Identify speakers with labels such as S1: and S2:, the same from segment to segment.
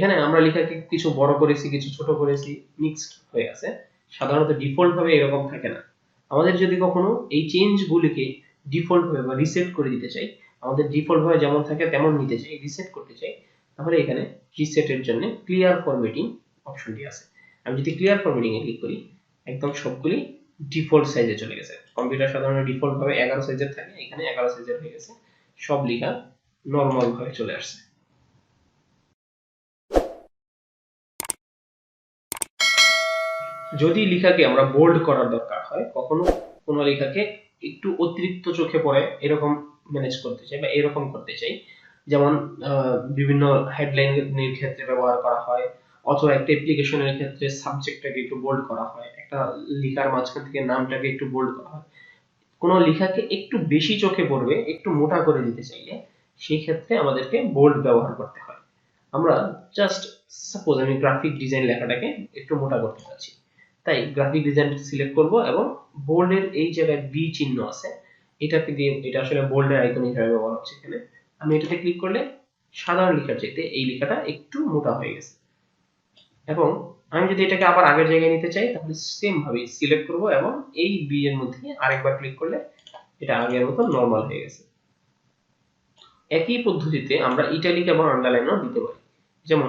S1: এখানে আমরা লেখাকে কিছু বড় করেছি, কিছু ছোট করেছি, মিক্সড হয়ে আছে। সাধারণত ডিফল্ট ভাবে এরকম থাকে না। আমাদের যদি কখনো এই চেঞ্জ গুলিকে ডিফল্ট ভাবে বা রিসেট করে দিতে চাই, আমাদের ডিফল্ট ভাবে যেমন থাকে তেমন নিতে চাই, রিসেট করতে চাই, তাহলে এখানে রিসেটের জন্য ক্লিয়ার ফরম্যাটিং অপশনটি আছে। আমি যদি ক্লিয়ার ফরম্যাটিং এ ক্লিক করি, একদম সবগুলি ডিফল্ট সাইজে চলে গেছে। কম্পিউটার সাধারণত ডিফল্ট ভাবে 11 সাইজের থাকে, এখানে 11 সাইজের হয়ে গেছে, সব লেখা নরমাল ভাবে চলে আসছে। যদি লেখাকে আমরা বোল্ড করার দরকার হয়, কখনো কোনো লেখাকে একটু অতিরিক্ত চোখে পড়ে এরকম ম্যানেজ করতে চাই বা এরকম করতে চাই, যেমন বিভিন্ন হেডলাইনের ক্ষেত্রে ব্যবহার করা হয়, অথবা একটা অ্যাপ্লিকেশনের ক্ষেত্রে সাবজেক্টটাকে একটু বোল্ড করা হয়, একটা লেখার মাঝখান থেকে নামটাকে একটু বোল্ড করা হয়, কোনো লেখাকে একটু বেশি চোখে পড়বে, একটু মোটা করে দিতে চাইলে সেই ক্ষেত্রে আমাদেরকে বোল্ড ব্যবহার করতে হয়। আমরা জাস্ট সাপোজ আমি গ্রাফিক ডিজাইন লেখাটাকে একটু মোটা করতে চাচ্ছি, তাই গ্রাফিক ডিজাইন সিলেক্ট করব এবং বোল্ডের এই জায়গায় বি চিহ্ন আছে, এটাকে দিয়ে, এটা আসলে বোল্ডের আইকন হিসেবে ব্যবহার হচ্ছে এখানে, আমি এটাতে ক্লিক করলে সাধারণ লেখার চাইতে এই লেখাটা একটু মোটা হয়ে গেছে। এবং আমি যদি এটাকে আবার আগের জায়গায় নিতে চাই, তাহলে সেম ভাবে সিলেক্ট করব এবং এই বি এর মধ্যে আরেকবার ক্লিক করলে এটা আগের মতো নরমাল হয়ে গেছে। একই পদ্ধতিতে আমরা ইটালিক এবং আন্ডারলাইনও দিতে পারি। যেমন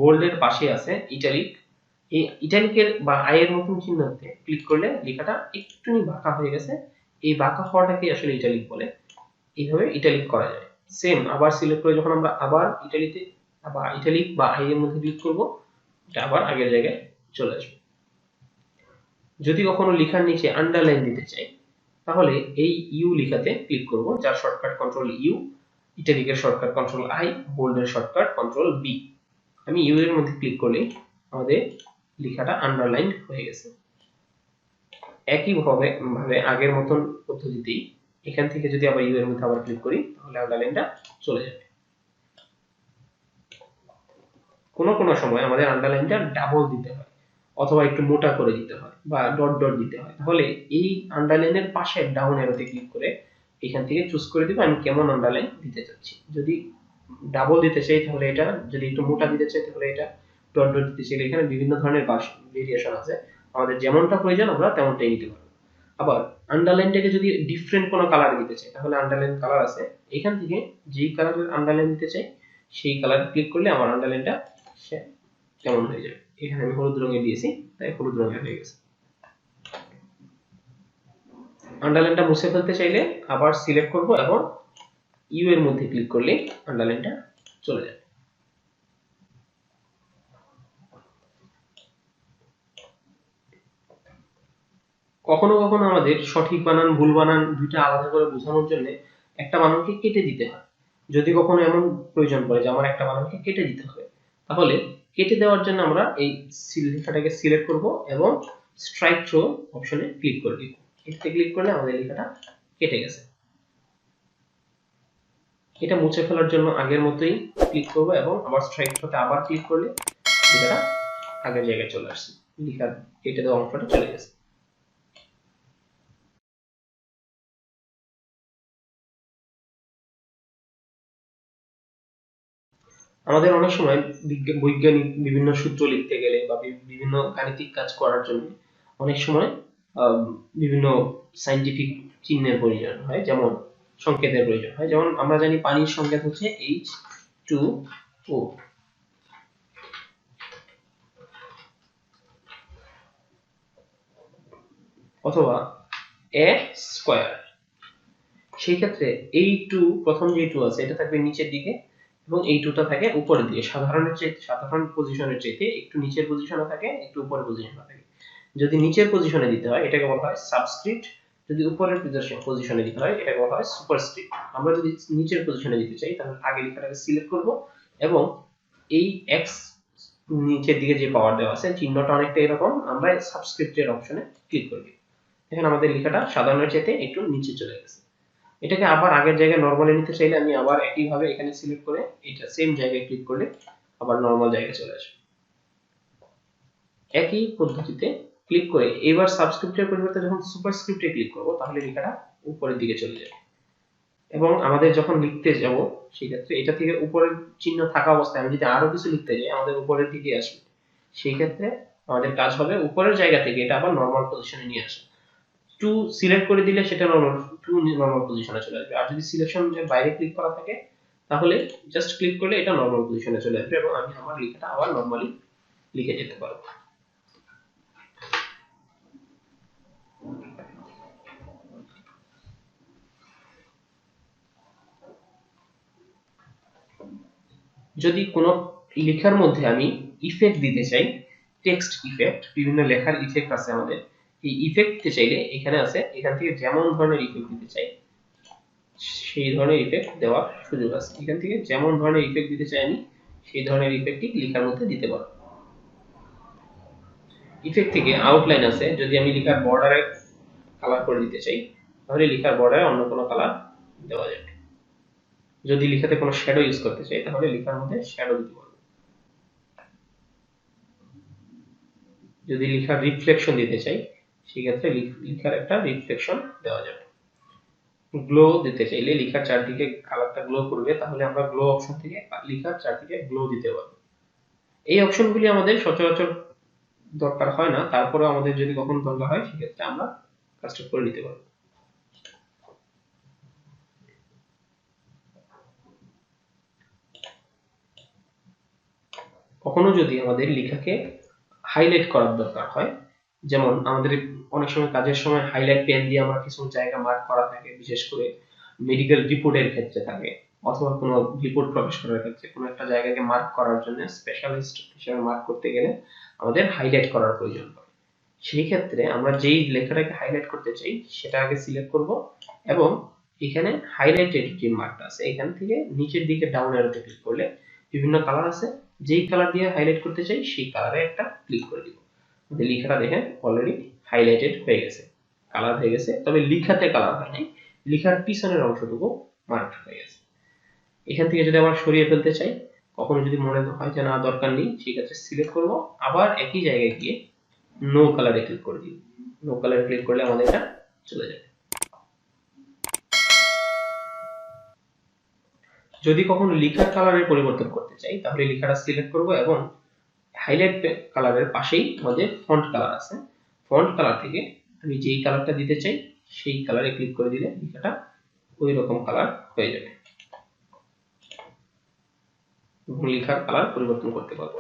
S1: বোল্ডের পাশে আছে ইটালিক, এই ইটালিকের বা আয়ের মতন চিহ্নতে ক্লিক করলে লেখাটা একটুখানি বাঁকা হয়ে গেছে, এই বাঁকা হওয়াটাকে আসলে ইটালিক বলে। এইভাবে ইটালিক করা যায়। সেম আবার সিলেক্ট করে যখন আমরা আবার ইটালিতে বা ইটালিক বা আই এর মধ্যে ক্লিক করব, এটা আবার আগের জায়গায় চলে আসবে। যদি কখনো লেখার নিচে আন্ডারলাইন দিতে চাই, তাহলে এই ইউ লেখাতে ক্লিক করব, যার শর্টকাট কন্ট্রোল ইউ, ইটালিকের শর্টকাট কন্ট্রোল আই, বোল্ডের শর্টকাট কন্ট্রোল বি। আমি ইউ এর মধ্যে ক্লিক করলে আমাদের লেখাটা আন্ডারলাইন হয়ে গেছে। একই ভাবে আগের মতন পদ্ধতিতেই এখান থেকে যদি আবার ইউ এর মধ্যে আবার ক্লিক করি, তাহলে আন্ডারলাইনটা চলে যাবে। কোনো সময় আমাদের আন্ডারলাইনটা ডাবল দিতে হয়, অথবা একটু মোটা করে দিতে হয়, বা ডট ডট দিতে হয়, তাহলে এই আন্ডারলাইনের পাশে ডাউন অ্যারোতে ক্লিক করে এখান থেকে চুজ করে দিব আমি কেমন আন্ডারলাইন দিতে চাচ্ছি। যদি ডাবল দিতে চাই তাহলে এটা, যদি একটু মোটা দিতে চাই তাহলে এটা, ডট ডট দিতে চাইলে এখানে বিভিন্ন ধরনের ভেরিয়েশন আছে, আমাদের যেমনটা প্রয়োজন আমরা তেমনটাই নিতে পারবো। আবার আন্ডারলাইনটাকে যদি ডিফারেন্ট কোনো কালার দিতে চাই, তাহলে আন্ডারলাইন কালার আছে, এখান থেকে যেই কালারের আন্ডারলাইন দিতে চাই সেই কালার ক্লিক করলে আমার আন্ডারলাইনটা কেমন হয়ে যাবে। এখানে আমি হলুদ রঙে দিয়েছি, তাই হলুদ রঙের হয়ে গেছে। আন্ডারলাইনটা মুছে ফেলতে চাইলে আবার সিলেক্ট করব এবং ইউ এর মধ্যে ক্লিক করলে আন্ডারলাইনটা চলে যাবে। কখনো কখনো আমাদের সঠিক বানান ভুল বানান দুইটা আলাদা করে বোঝানোর জন্য একটা বানানকে কেটে দিতে হয়। যদি কখনো এমন প্রয়োজন পড়ে যে আমার একটা বানানকে কেটে দিতে হবে, তাহলে কেটে দেওয়ার জন্য আমরা এই লেখাটাকে সিলেক্ট করব এবং স্ট্রাইক থ্রো অপশনে ক্লিক করে দিব। এতে ক্লিক করলে আমাদের লেখাটা কেটে গেছে। এটা মুছে ফেলার জন্য আগের মতোই ক্লিক করব এবং আবার স্ট্রাইক থ্রোতে আবার ক্লিক করলে লেখাটা আগের জায়গায় চলে আসছে, লেখার কেটে দেওয়া অংশটা চলে গেছে। আমাদের অনেক সময় বৈজ্ঞানিক বিভিন্ন সূত্র লিখতে গেলে বা বিভিন্ন গাণিতিক কাজ করার জন্য অনেক সময় বিভিন্ন সাইন্টিফিক চিহ্নের প্রয়োজন হয়, যেমন সংকেতের প্রয়োজন হয়। যেমন আমরা জানি পানির সংকেত হচ্ছে H2O, অথবা A স্কয়ার। সেই ক্ষেত্রে এই টু, প্রথম যে টু আছে এটা থাকবে নিচের দিকে এবং এই টুটা থাকে উপরের দিকে, সাধারণ পজিশনের চাইতে একটু নিচের পজিশনে থাকে, একটু উপরের পজিশনে থাকে। যদি নিচের পজিশনে দিতে হয় এটাকে বলা হয় সাবস্ক্রিপ্ট, যদি উপরের পজিশনে দিতে হয় এটাকে বলা হয় সুপারস্ক্রিপ্ট। আমরা যদি নিচের পজিশনে দিতে চাই তাহলে আগে লেখাটাকে সিলেক্ট করব এবং এই এক্স নিচের দিকে যে পাওয়ার দেওয়া আছে চিহ্নটা অনেকটা এরকম, আমরা সাবস্ক্রিপ্টের অপশনে ক্লিক করব। এখন আমাদের লেখাটা সাধারণের চাইতে একটু নিচে চলে গেছে। এটাকে আবার আগের জায়গায় নরমালি নিতে চাইলে আমি আবার একই ভাবে এখানে সিলেক্ট করে এটা সেম জায়গায় ক্লিক করলে আবার নরমাল জায়গায় চলে আসবে। একই পদ্ধতিতে ক্লিক করে এবার সাবস্ক্রিপ্টের পরিবর্তে যখন সুপারস্ক্রিপ্টে ক্লিক করব তাহলে লেখাটা উপরের দিকে চলে যাবে। এবং আমাদের যখন লিখতে যাব সেই ক্ষেত্রে এটা থেকে উপরের চিহ্ন থাকা অবস্থায় আমি যদি আরো কিছু লিখতে যাই আমাদের উপরের দিকে আসবে, সেই ক্ষেত্রে আমাদের কাজ হবে উপরের জায়গা থেকে এটা আবার নরমাল পজিশনে নিয়ে আসা। টু সিলেক্ট করে দিলে সেটা নরমাল পজিশনে চলে আসবে, আর যদি সিলেকশন যে বাইরে ক্লিক করা থাকে তাহলে জাস্ট ক্লিক করলে এটা নরমাল পজিশনে চলে আসবে এবং আমি আমার লেখাটা আবার নরমালি লিখে যেতে পারবো। যদি কোনো লেখার মধ্যে আমি ইফেক্ট দিতে চাই, টেক্সট ইফেক্ট, বিভিন্ন লেখার ইফেক্ট আছে আমাদের, এই ইফেক্ট দিতে চাইলে এখানে আছে, এখান থেকে যেমন ধরনের ইফেক্ট দিতে চাই সেই ধরনের ইফেক্ট দেওয়ার সুযোগ আছে। এখান থেকে যেমন ধরনের ইফেক্ট দিতে চাই আমি সেই ধরনের ইফেক্টই লেখার মধ্যে দিতে পারবো। ইফেক্ট থেকে আউটলাইন আছে, যদি আমি লেখার বর্ডারে কালার করে দিতে চাই তাহলে লেখার বর্ডারে অন্য কোনো কালার দেওয়া যাবে। যদি লেখাতে কোনো শ্যাডো ইউজ করতে চাই তাহলে লেখার মধ্যে শ্যাডো দিতে পারবো। যদি লেখার রিফ্লেকশন দিতে চাই সেক্ষেত্রে লেখার একটা রিফ্লেকশন দেওয়া যাবে। গ্লো দিতে চাইলে লেখার চারদিকে কালারটা গ্লো করবে, তাহলে আমরা গ্লো অপশন থেকে লেখার চারদিকে গ্লো দিতে পারবো। এই অপশনগুলি আমাদের সচরাচর দরকার হয় না, তারপরে আমাদের যদি কখনো দরকার হয় সেক্ষেত্রে আমরা কাজটা করে নিতে পারবো। কখনো যদি আমাদের লেখাকে হাইলাইট করার দরকার হয়, যেমন আমাদের অনেক সময় কাজের সময় হাইলাইট পেন দিয়ে আমরা কিছু জায়গা মার্ক করা থাকে, বিশেষ করে মেডিকেল রিপোর্টের ক্ষেত্রে থাকে, অথবা কোনো রিপোর্ট প্রকাশ করার ক্ষেত্রে কোনো একটা জায়গাকে মার্ক করার জন্য স্পেশালিস্ট হিসেবে মার্ক করতে গেলে আমাদের হাইলাইট করার প্রয়োজন হয়। সেই ক্ষেত্রে আমরা যেই লেখাটাকে হাইলাইট করতে চাই সেটা আগে সিলেক্ট করব এবং এখানে হাইলাইটেড যে মার্কটা আছে এখান থেকে নিচের দিকে ডাউন অ্যারোতে ক্লিক করলে বিভিন্ন কালার আছে, যেই কালার দিয়ে হাইলাইট করতে চাই সেই কালারে একটা ক্লিক করে দিব। আমাদের লেখাটা দেখেন অলরেডি হাইলাইটেড হয়ে গেছে, কালার হয়ে গেছে, তবে লেখাতে কালার হয় নাই, লেখার পিছনের অংশটুকু মার্ক হয়ে গেছে। এখান থেকে যদি আবার সরিয়ে ফেলতে চাই, কখনো যদি মনে হয় যে না দরকার নেই, ঠিক আছে সিলেক্ট করব, আবার একই জায়গায় গিয়ে নো কালারে ক্লিক করে দিই। নো কালারে ক্লিক করলে আমাদের এটা চলে যাবে। যদি কখনো লেখার কালারের পরিবর্তন করতে চাই তাহলে লেখাটা সিলেক্ট করব এবং হাইলাইট কালারের পাশেই আমাদের ফন্ট কালার আছে, ফন্ট কালার থেকে আমি যেই কালারটা দিতে চাই সেই কালারে ক্লিক করে দিলে লেখাটা ওই রকম কালার হয়ে যাবে এবং লেখার কালার পরিবর্তন করতে পারবো।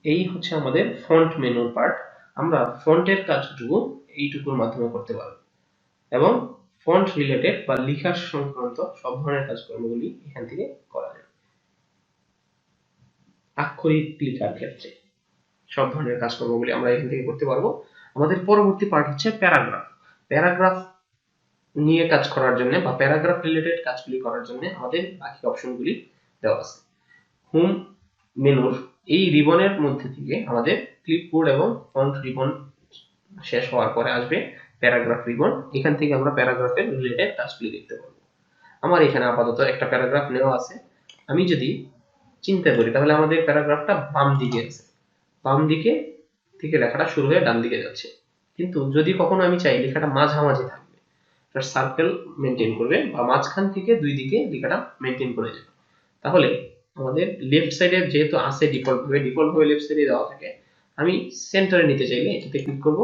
S1: এই হচ্ছে আমাদের ফন্ট মেনুর পার্ট। আমরা ফন্টের কাজটুকু এইটুকুর মাধ্যমে করতে পারবো এবং ফন্ট রিলেটেড বা লেখা সংক্রান্ত সব ধরনের কাজকর্মগুলি এখান থেকে করা যায়। আক্ষরিক লেখার ক্ষেত্রে সব ধরনের কাজকর্মগুলি আমরা এখান থেকে করতে পারবো। আমাদের পরবর্তী পার্ট হচ্ছে প্যারাগ্রাফ। প্যারাগ্রাফ নিয়ে কাজ করার জন্য বা প্যারাগ্রাফ রিলেটেড কাজগুলি করার জন্য আমাদের বাকি অপশনগুলি দেওয়া আছে। হোম মেনুর এই রিবনের মধ্যে থেকে আমাদের ক্লিপবোর্ড এবং ফন্ট রিবন শেষ হওয়ার পরে আসবে প্যারাগ্রাফ রিবন। এখান থেকে আমরা প্যারাগ্রাফের রিলেটেড কাজগুলি দেখতে পাবো। আমার এখানে আপাতত একটা প্যারাগ্রাফ নেওয়া আছে, আমি যদি চিন্তা করি তাহলে আমাদের প্যারাগ্রাফটা বাম দিকে আছে, বাম দিকে থেকে লেখাটা শুরু হয়ে ডান দিকে যাচ্ছে, কিন্তু যদি কখনো আমি চাই লেখাটা মাঝামাঝি থাকবে, একটা সার্কেল মেনটেন করবে বা মাঝখান থেকে দুই দিকে লেখাটা মেনটেন করে যাবে, তাহলে আমাদের লেফট সাইডে যেহেতু আছে ডিফল্ট ভাবে লেফট সাইডে দেওয়া থাকে, আমি সেন্টারে নিতে চাইলে এটাতে ক্লিক করব,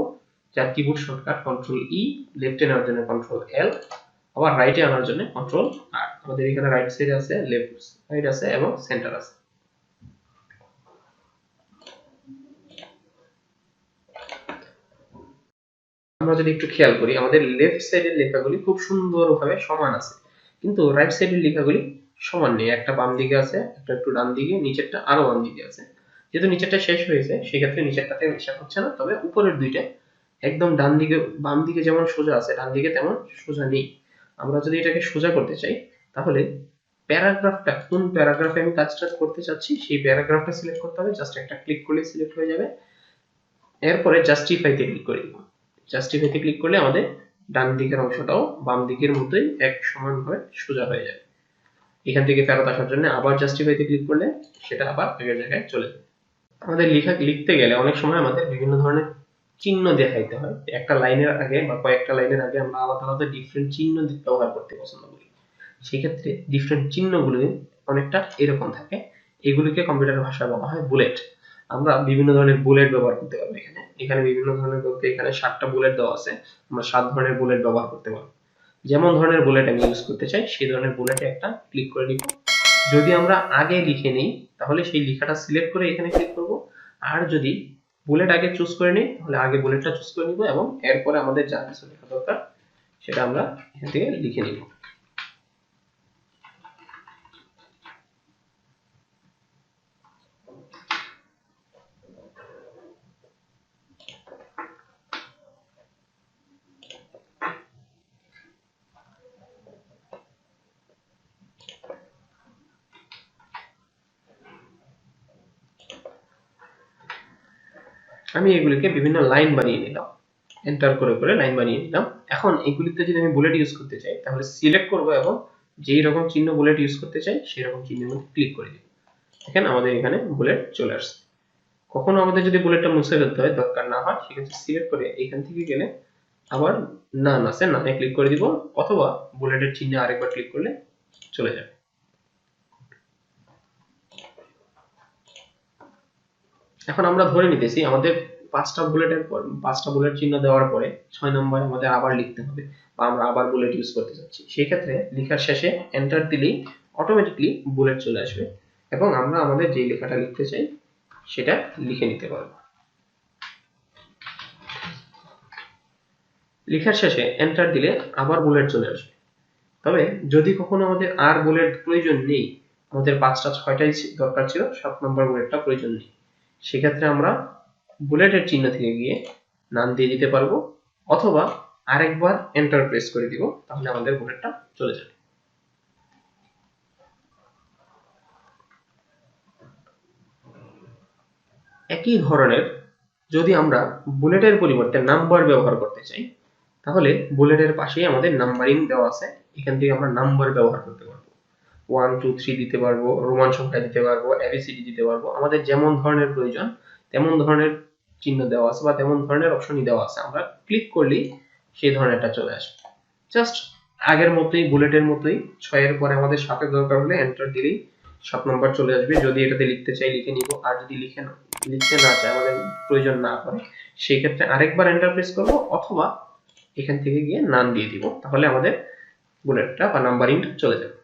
S1: যার কিবোর্ড শর্টকাট কন্ট্রোল ই, লেফটে নেওয়ার জন্য কন্ট্রোল এল, আবার রাইটে আনার জন্য কন্ট্রোল আর। আমাদের এখানে রাইট সাইড আছে, লেফট সাইড আছে এবং সেন্টার আছে। আমরা যদি একটু খেয়াল করি আমাদের লেফট সাইডের লেখাগুলি খুব সুন্দরভাবে সমান আছে, কিন্তু রাইট সাইডের লেখাগুলি সমান নেই, একটা বাম দিকে আছে, একটা একটু ডান দিকে, নিচেরটা আরো বাম দিকে আছে। যেহেতু নিচেরটা শেষ হয়েছে সেক্ষেত্রে নিচেরটাতে হিসাব হচ্ছে না, তবে উপরের দুইটা একদম ডান দিকে বাম দিকে যেমন সোজা আছে ডান দিকে তেমন সোজা নেই। আমরা যদি এটাকে সোজা করতে চাই তাহলে প্যারাগ্রাফটা কোন প্যারাগ্রাফে আমি কাজটা করতে চাচ্ছি সেই প্যারাগ্রাফটা সিলেক্ট করতে হবে, জাস্ট একটা ক্লিক করলে সিলেক্ট হয়ে যাবে। এরপরে জাস্টিফাইতে ক্লিক করে দিব, জাস্টিফাইতে ক্লিক করলে আমাদের ডান দিকের অংশটাও বাম দিকের মতোই এক সমানভাবে সোজা হয়ে যাবে। এখান থেকে ফেরত আসার জন্য আবার জাস্টিফাইতে ক্লিক করলে সেটা আবার আগের জায়গায় চলে যাবে। আমাদের লেখা লিখতে গেলে অনেক সময় আমাদের বিভিন্ন ধরনের চিহ্ন দেখাইতে হয়। একটা লাইনের আগে বা কয়েকটা লাইনের আগে আমরা আলাদা আলাদা ডিফারেন্ট চিহ্ন ব্যবহার করতে পছন্দ করি। সেক্ষেত্রে ডিফারেন্ট চিহ্নগুলো অনেকটা এরকম থাকে। এগুলিকে কম্পিউটার ভাষায় বলা হয় বুলেট। আমরা বিভিন্ন ধরনের বুলেট ব্যবহার করতে পারবো। এখানে বিভিন্ন ধরনের বলতে এখানে 7টা বুলেট দেওয়া আছে, আমরা 7 ধরনের বুলেট ব্যবহার করতে পারবো। যেমন ধরনের বুলেট আমি ইউজ করতে চাই সেই ধরনের বুলেটে একটা ক্লিক করে দিব। যদি আমরা আগে লিখে নিই তাহলে সেই লেখাটা সিলেক্ট করে এখানে ক্লিক করব। আর যদি বুলেট আগে চুজ করে নিই তাহলে আগে বুলেটটা চুজ করে নিব এবং এরপরে আমাদের যা কিছু লেখা দরকার সেটা আমরা এখান থেকে লিখে নিব। আমি এগুলিকে বিভিন্ন লাইন বানিয়ে নিলাম, এন্টার করে করে লাইন বানিয়ে নিলাম। এখন এগুলিতে যদি আমি বুলেট ইউজ করতে চাই তাহলে সিলেক্ট করব এবং যেই রকম চিহ্ন বুলেট ইউজ করতে চাই সেই রকম চিহ্নের মধ্যে ক্লিক করে দিব। দেখেন আমাদের এখানে বুলেট চলে আসছে। কখনো আমাদের যদি বুলেটটা মুছে ফেলতে হয়, দরকার না হয়, সেক্ষেত্রে সিলেক্ট করে এখান থেকে গেলে আবার নান আছে, নানে ক্লিক করে দিব, অথবা বুলেটের চিহ্নে আরেকবার ক্লিক করলে চলে যাবে। এখন আমরা ধরে নিতেছি আমাদের 5টা বুলেট চিহ্ন দেওয়ার পরে 6 নম্বরে আমাদের আবার লিখতে হবে বা আমরা আবার বুলেট ইউজ করতে চাচ্ছি। সেই ক্ষেত্রে লেখার শেষে এন্টার দিলেই অটোমেটিকলি বুলেট চলে আসবে এবং আমরা আমাদের যে লেখাটা লিখতে চাই সেটা লিখে নিতে পারবো। লেখার শেষে এন্টার দিলে আবার বুলেট চলে আসবে। তবে যদি কখনো আমাদের আর বুলেট প্রয়োজন নেই, আমাদের 5টা 6টাই দরকার ছিল, 7 নম্বর বুলেটটা প্রয়োজন নেই, সেক্ষেত্রে আমরা বুলেটের চিহ্ন থেকে গিয়ে নাম দিয়ে দিতে পারবো অথবা আরেকবার এন্টার প্রেস করে দিব, তাহলে আমাদের বুলেটটা চলে যাবে। একই ধরনের যদি আমরা বুলেটের পরিবর্তে নাম্বার ব্যবহার করতে চাই তাহলে বুলেটের পাশেই আমাদের নাম্বারিং দেওয়া আছে, এখান থেকে আমরা নাম্বার ব্যবহার করতে পারবো। 1 2 3 দিতে পারবো, রোমান সংখ্যা দিতে পারবো, এবিসিডি দিতে পারবো, আমাদের যেমন ধরনের প্রয়োজন তেমন ধরনের চিহ্ন দেওয়া আছে বা তেমন ধরনের অপশনই দেওয়া আছে। আমরা ক্লিক করলেই সেই ধরনেরটা চলে আসবে। জাস্ট আগের মতোই, বুলেটের মতোই 6 এর পরে আমাদের 7 এর দরকার হলে এন্টার দিলেই 7 নম্বর চলে আসবে। যদি এটাতে লিখতে চাই লিখে নিব, আর যদি লিখতে না চাই, আমাদের প্রয়োজন না পড়ে, সেই ক্ষেত্রে আরেকবার এন্টার প্রেস করব অথবা এখান থেকে গিয়ে নাম দিয়ে দিব, তাহলে আমাদের বুলেটটা বা নাম্বারিংটা চলে যাবে।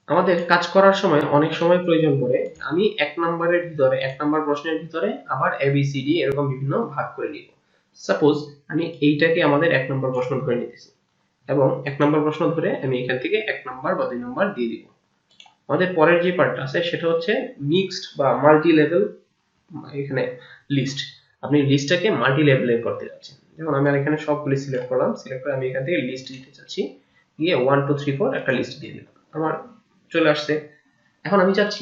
S1: আমাদের কাজ করার সময় অনেক সময় প্রয়োজন পড়ে আমি 1 নম্বর প্রশ্নের ভিতরে আবার এবিসিডি এরকম বিভিন্ন ভাগ করে নিব। সাপোজ আমি এইটাকে আমাদের 1 নম্বর প্রশ্ন ধরে নিতেছি এবং 1 নম্বর প্রশ্ন ধরে আমি এখান থেকে 1 নম্বর বা 2 নম্বর দিয়ে দিব। আমাদের পরের যে পার্টটা আছে সেটা হচ্ছে মিক্সড বা মাল্টি লেভেল এখানে লিস্ট। আপনি লিস্টটাকে মাল্টি লেভেলে করতে যাচ্ছেন। যেমন আমি এখানে সবগুলি সিলেক্ট করলাম, সিলেক্ট করে আমি এখান থেকে লিস্ট দিতে চাচ্ছি, গিয়ে 1 2 3 4 একটা লিস্ট দিয়ে দিলাম, আমার চলে আসছে। এখন আমি চাচ্ছি